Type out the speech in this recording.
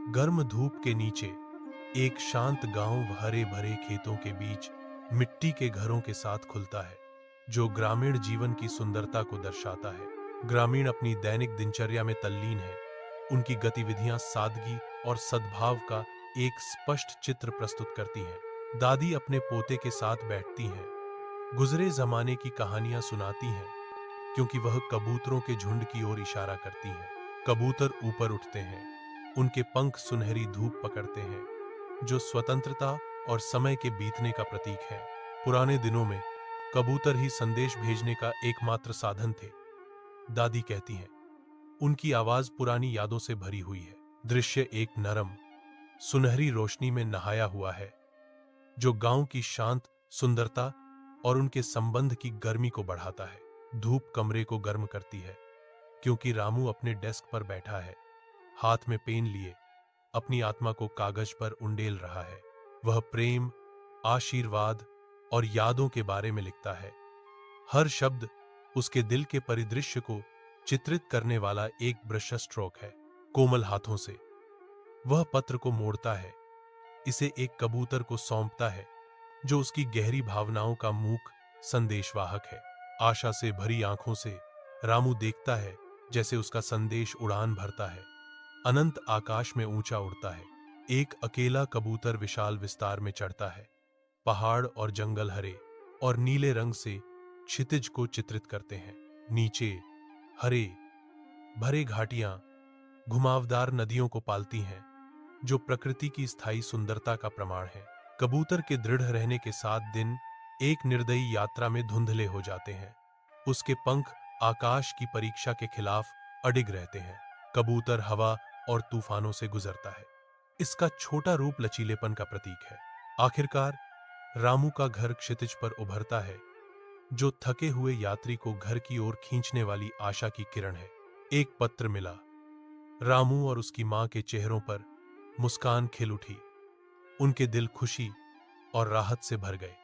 गर्म धूप के नीचे एक शांत गांव हरे भरे खेतों के बीच मिट्टी के घरों के साथ खुलता है, जो ग्रामीण जीवन की सुंदरता को दर्शाता है। ग्रामीण अपनी दैनिक दिनचर्या में तल्लीन है। उनकी गतिविधियां सादगी और सद्भाव का एक स्पष्ट चित्र प्रस्तुत करती हैं। दादी अपने पोते के साथ बैठती हैं, गुजरे जमाने की कहानियां सुनाती हैं, क्योंकि वह कबूतरों के झुंड की ओर इशारा करती हैं। कबूतर ऊपर उठते हैं, उनके पंख सुनहरी धूप पकड़ते हैं, जो स्वतंत्रता और समय के बीतने का प्रतीक है। पुराने दिनों में कबूतर ही संदेश भेजने का एकमात्र साधन थे, दादी कहती हैं। उनकी आवाज पुरानी यादों से भरी हुई है। दृश्य एक नरम, सुनहरी रोशनी में नहाया हुआ है, जो गांव की शांत सुंदरता और उनके संबंध की गर्मी को बढ़ाता है। धूप कमरे को गर्म करती है, क्योंकि रामू अपने डेस्क पर बैठा है, हाथ में पेन लिए अपनी आत्मा को कागज पर उंडेल रहा है। वह प्रेम, आशीर्वाद और यादों के बारे में लिखता है। हर शब्द उसके दिल के परिदृश्य को चित्रित करने वाला एक ब्रश स्ट्रोक है। कोमल हाथों से वह पत्र को मोड़ता है, इसे एक कबूतर को सौंपता है, जो उसकी गहरी भावनाओं का मूक संदेशवाहक है। आशा से भरी आंखों से रामू देखता है, जैसे उसका संदेश उड़ान भरता है, अनंत आकाश में ऊंचा उड़ता है। एक अकेला कबूतर विशाल विस्तार में चढ़ता है। पहाड़ और जंगल हरे और नीले रंग से क्षितिज को चित्रित करते हैं। नीचे हरे भरे घाटियां घुमावदार नदियों को पालती हैं, जो प्रकृति की स्थायी सुंदरता का प्रमाण है। कबूतर के दृढ़ रहने के साथ दिन एक निर्दयी यात्रा में धुंधले हो जाते हैं। उसके पंख आकाश की परीक्षा के खिलाफ अडिग रहते हैं। कबूतर हवा और तूफानों से गुजरता है। इसका छोटा रूप लचीलेपन का प्रतीक है। आखिरकार रामू का घर क्षितिज पर उभरता है, जो थके हुए यात्री को घर की ओर खींचने वाली आशा की किरण है। एक पत्र मिला। रामू और उसकी मां के चेहरों पर मुस्कान खिल उठी। उनके दिल खुशी और राहत से भर गए।